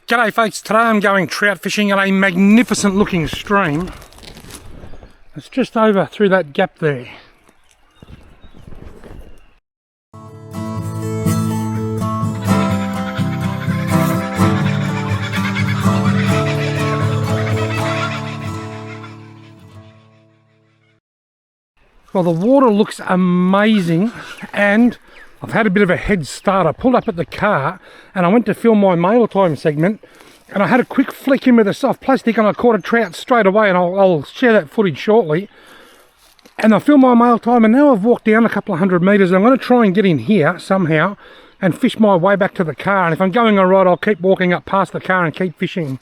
G'day folks, today I'm going trout fishing at a magnificent looking stream. It's just over through that gap there. Well, the water looks amazing and I've had a bit of a head start. I pulled up at the car and I went to film my mail time segment and I had a quick flick in with a soft plastic and I caught a trout straight away, and I'll share that footage shortly. And I filmed my mail time and now I've walked down a couple of 100 metres. I'm going to try and get in here somehow and fish my way back to the car, and if I'm going alright I'll keep walking up past the car and keep fishing.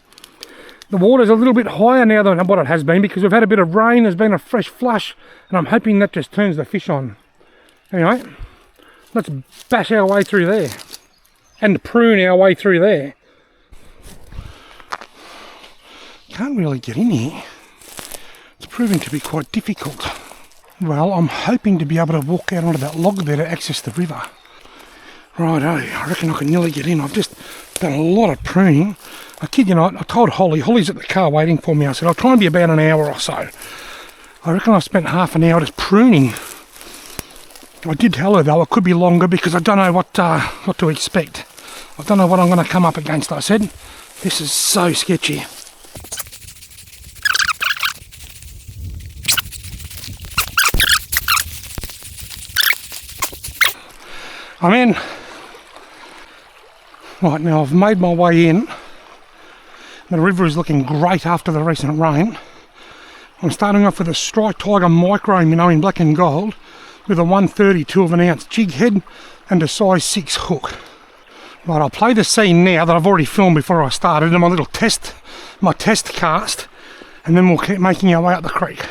The water's a little bit higher now than what it has been because we've had a bit of rain, there's been a fresh flush, and I'm hoping that just turns the fish on. Anyway, let's bash our way through there and prune our way through there. Can't really get in here. It's proving to be quite difficult. Well, I'm hoping to be able to walk out onto that log there to access the river. Righto, I reckon I can nearly get in. I've just done a lot of pruning. I kid you not, I told Holly's at the car waiting for me. I said I'll try and be about an hour or so. I reckon I've spent half an hour just pruning. I did tell her though it could be longer because I don't know what to expect. I don't know what I'm going to come up against. I said, this is so sketchy. I'm in. Right, now I've made my way in. The river is looking great after the recent rain. I'm starting off with a Strike Tiger Micro, in black and gold, with a 1/32 of an ounce jig head and a size 6 hook. Right, I'll play the scene now that I've already filmed before I started, and my test cast, and then we'll keep making our way up the creek.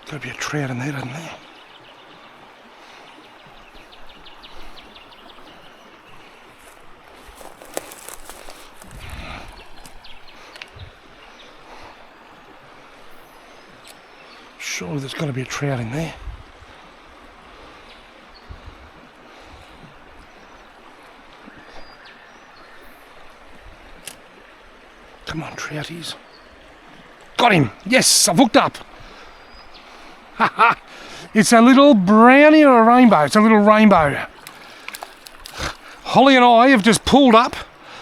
Got to be a trout in there, doesn't there? Surely there's got to be a trout in there. Come on, trouties. Got him! Yes, I've hooked up. It's a little brownie or a rainbow. It's a little rainbow. Holly and I have just pulled up.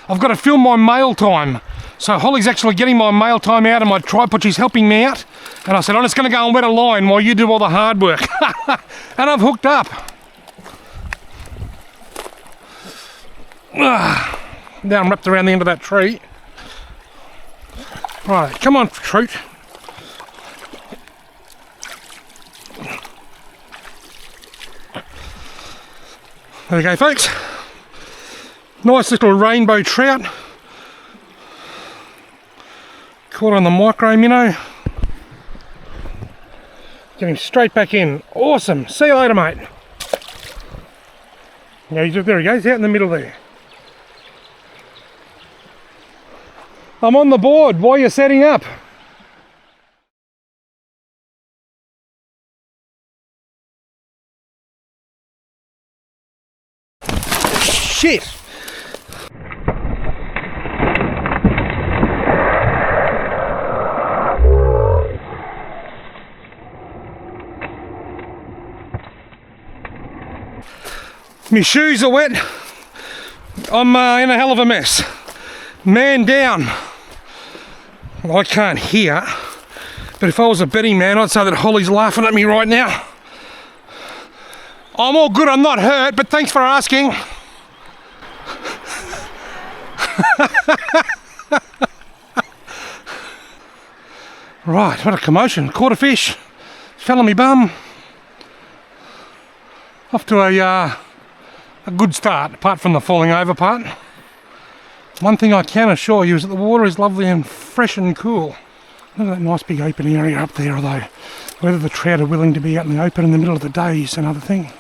I've got to film my mail time. So Holly's actually getting my mail time out of my tripod. She's helping me out. And I said, I'm just going to go and wet a line while you do all the hard work. And I've hooked up. Now I'm wrapped around the end of that tree. Right, come on, Trout. There we go, folks. Nice little rainbow trout. Caught on the micro minnow. Get him straight back in. Awesome. See you later, mate. Yeah, there he goes, out in the middle there. I'm on the board while you're setting up. Shit! My shoes are wet. I'm in a hell of a mess. Man down. Well, I can't hear, but if I was a betting man, I'd say that Holly's laughing at me right now. I'm all good, I'm not hurt, but thanks for asking. Right, what a commotion. Caught a fish, fell on me bum. Off to a good start, apart from the falling over part. One thing I can assure you is that the water is lovely and fresh and cool. Look at that nice big open area up there, although whether the trout are willing to be out in the open in the middle of the day is another thing.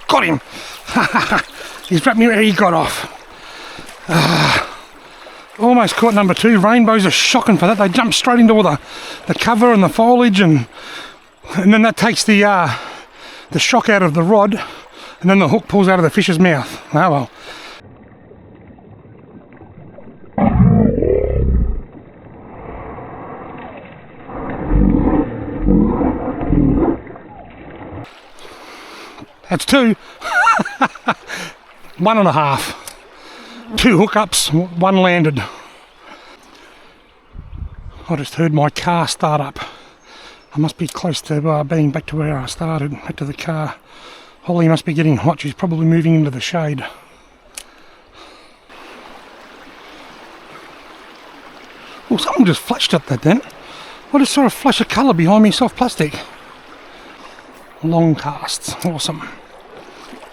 Got him! He's wrapped me where he got off. Almost caught number 2. Rainbows are shocking for that. They jump straight into all the cover and the foliage, and then that takes the shock out of the rod, and then the hook pulls out of the fish's mouth. Oh well. That's 2. 1.5. 2 hookups, 1 landed. I just heard my car start up. I must be close to being back to where I started, back to the car. Holly must be getting hot. She's probably moving into the shade. Well, someone just flashed at that then. I just saw a flash of colour behind me, soft plastic. Long casts, awesome.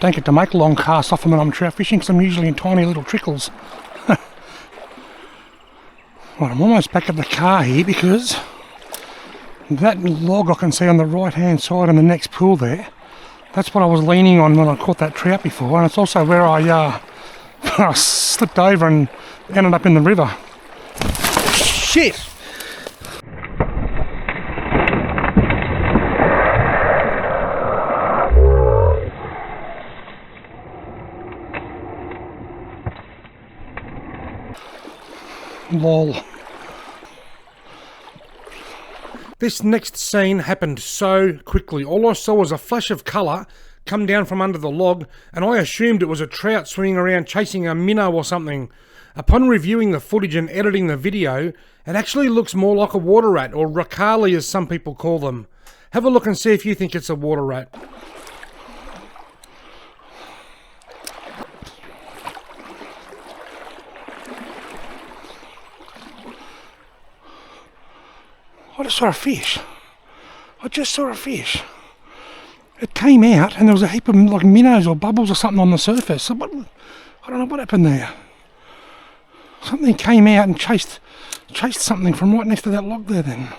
Don't get to make long casts often when I'm trout fishing because I'm usually in tiny little trickles. Right, I'm almost back at the car here because that log I can see on the right hand side in the next pool there, that's what I was leaning on when I caught that trout before, and it's also where I slipped over and ended up in the river. Shit! Lol. This next scene happened so quickly. All I saw was a flash of colour come down from under the log, and I assumed it was a trout swimming around chasing a minnow or something. Upon reviewing the footage and editing the video, it actually looks more like a water rat, or rakali as some people call them. Have a look and see if you think it's a water rat. I just saw a fish. I just saw a fish. It came out and there was a heap of like minnows or bubbles or something on the surface. So I don't know what happened there. Something came out and chased something from right next to that log there then.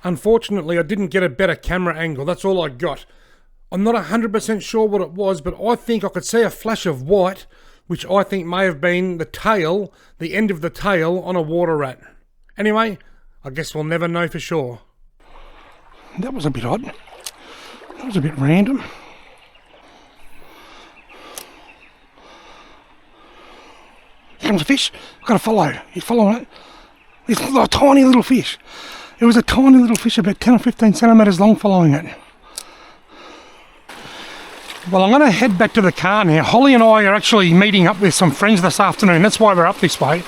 Unfortunately, I didn't get a better camera angle. That's all I got. I'm not 100% sure what it was, but I think I could see a flash of white, which I think may have been the tail, the end of the tail on a water rat. Anyway, I guess we'll never know for sure. That was a bit odd. That was a bit random. Here comes a fish. I've got to follow. You following it? It's a tiny little fish. It was a tiny little fish about 10 or 15 centimetres long following it. Well, I'm going to head back to the car now. Holly and I are actually meeting up with some friends this afternoon. That's why we're up this way.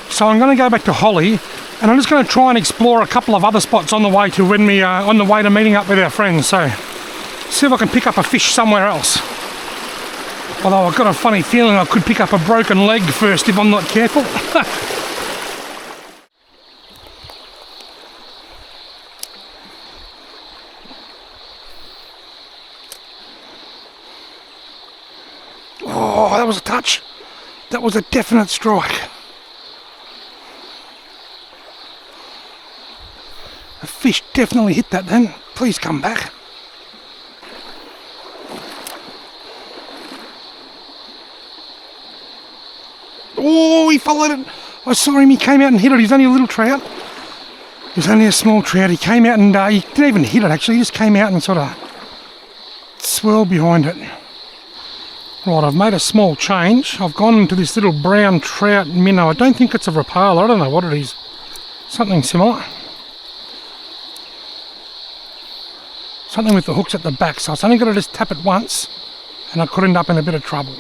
So I'm going to go back to Holly, and I'm just going to try and explore a couple of other spots on the way to when we are on the way to meeting up with our friends. So see if I can pick up a fish somewhere else. Although I've got a funny feeling I could pick up a broken leg first if I'm not careful. Oh, that was a touch. That was a definite strike. The fish definitely hit that then. Please come back. Oh, he followed it. I saw him. He came out and hit it. He's only a little trout. He was only a small trout. He came out and he didn't even hit it actually. He just came out and sort of swirled behind it. Right, I've made a small change. I've gone into this little brown trout minnow. I don't think it's a rapala. I don't know what it is. Something similar. Something with the hooks at the back. So I was only got to just tap it once and I could end up in a bit of trouble.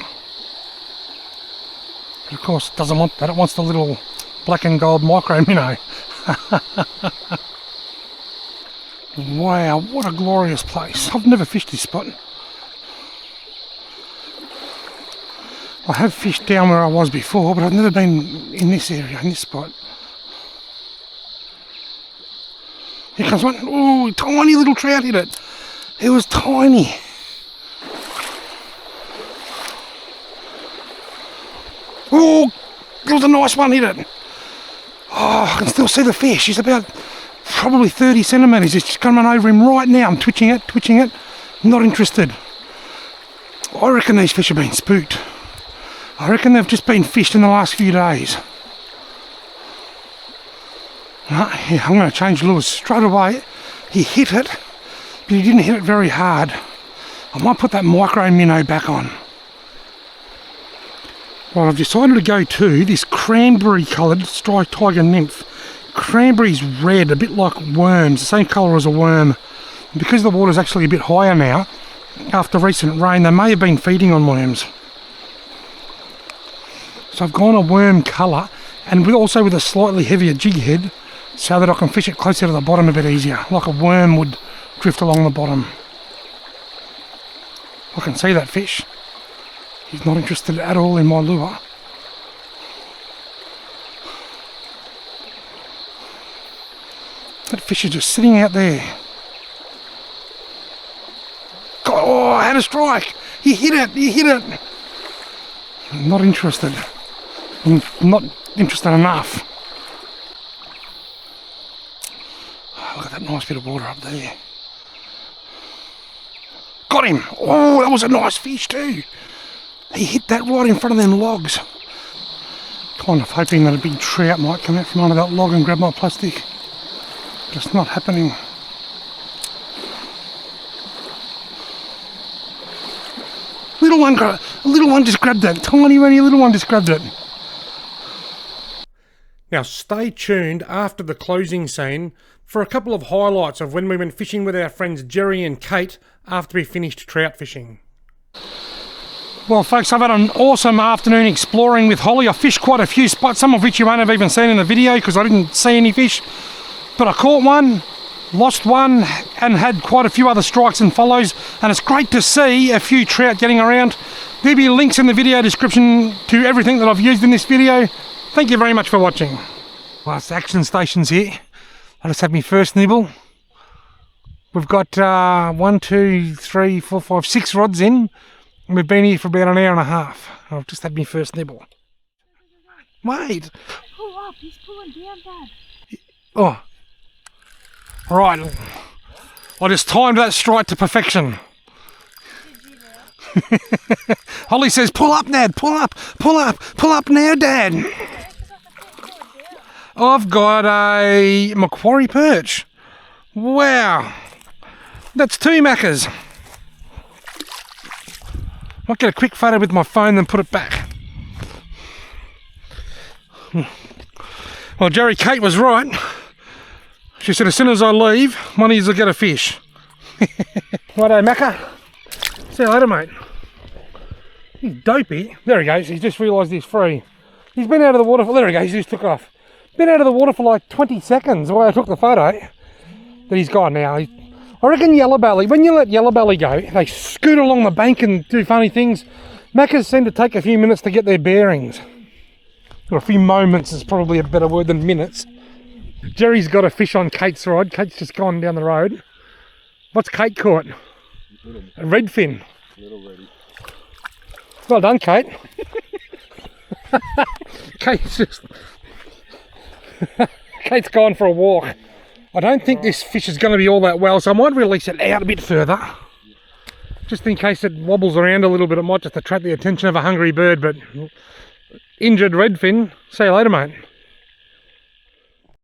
But of course it doesn't want that. It wants the little black and gold micro minnow. Wow, what a glorious place. I've never fished this spot. I have fished down where I was before, but I've never been in this area, in this spot. Here comes one. Oh, tiny little trout hit it. It was tiny. Oh, it was a nice one, hit it. Oh, I can still see the fish. He's about probably 30 centimetres. It's just coming over him right now. I'm twitching it. Not interested. I reckon these fish have been spooked. I reckon they've just been fished in the last few days. Yeah, I'm going to change lures straight away. He hit it, but he didn't hit it very hard. I might put that micro minnow back on. Well, I've decided to go to this cranberry coloured striped tiger nymph. Cranberry's red, a bit like worms, the same colour as a worm. And because the water's actually a bit higher now, after recent rain, they may have been feeding on worms. So I've gone a worm colour, and also with a slightly heavier jig head, so that I can fish it closer to the bottom a bit easier, like a worm would drift along the bottom. I can see that fish. He's not interested at all in my lure. That fish is just sitting out there. Oh, I had a strike. He hit it. I'm not interested. I'm not interested enough. Look at that nice bit of water up there. Got him. Oh, that was a nice fish too. He hit that right in front of them logs. Kind of hoping that a big trout might come out from under that log and grab my plastic. But it's not happening. A little one just grabbed that. Tiny little one just grabbed it. Now stay tuned after the closing scene for a couple of highlights of when we went fishing with our friends Gerry and Kate after we finished trout fishing. Well folks, I've had an awesome afternoon exploring with Holly. I fished quite a few spots, some of which you won't have even seen in the video because I didn't see any fish. But I caught one, lost one, and had quite a few other strikes and follows. And it's great to see a few trout getting around. There'll be links in the video description to everything that I've used in this video. Thank you very much for watching. Last action stations here. I just had my first nibble. We've got 1, 2, 3, 4, 5, 6 rods in. And we've been here for about an hour and a half. I've just had my first nibble. Wait. Pull up, he's pulling down, Dad. Oh. Right. I just timed that strike to perfection. Holly says, pull up, Dad, pull up now, Dad. I've got a Macquarie Perch. Wow. That's 2 Maccas. Might get a quick photo with my phone, then put it back. Well, Gerry Kate was right. She said as soon as I leave, one of you will get a fish. Righto, Macca. See you later, mate. He's dopey. There he goes. He's just realised he's free. He's been out of the water for... There he goes. He just took off. Been out of the water for like 20 seconds while I took the photo. But he's gone now. I reckon yellow belly, when you let yellow belly go, they scoot along the bank and do funny things. Maccas seem to take a few minutes to get their bearings. Or a few moments is probably a better word than minutes. Gerry's got a fish on Kate's rod. Kate's just gone down the road. What's Kate caught? A redfin. Little ready. Well done, Kate. Kate's gone for a walk. I don't think this fish is going to be all that well, so I might release it out a bit further. Just in case it wobbles around a little bit, it might just attract the attention of a hungry bird, but injured redfin. See you later, mate.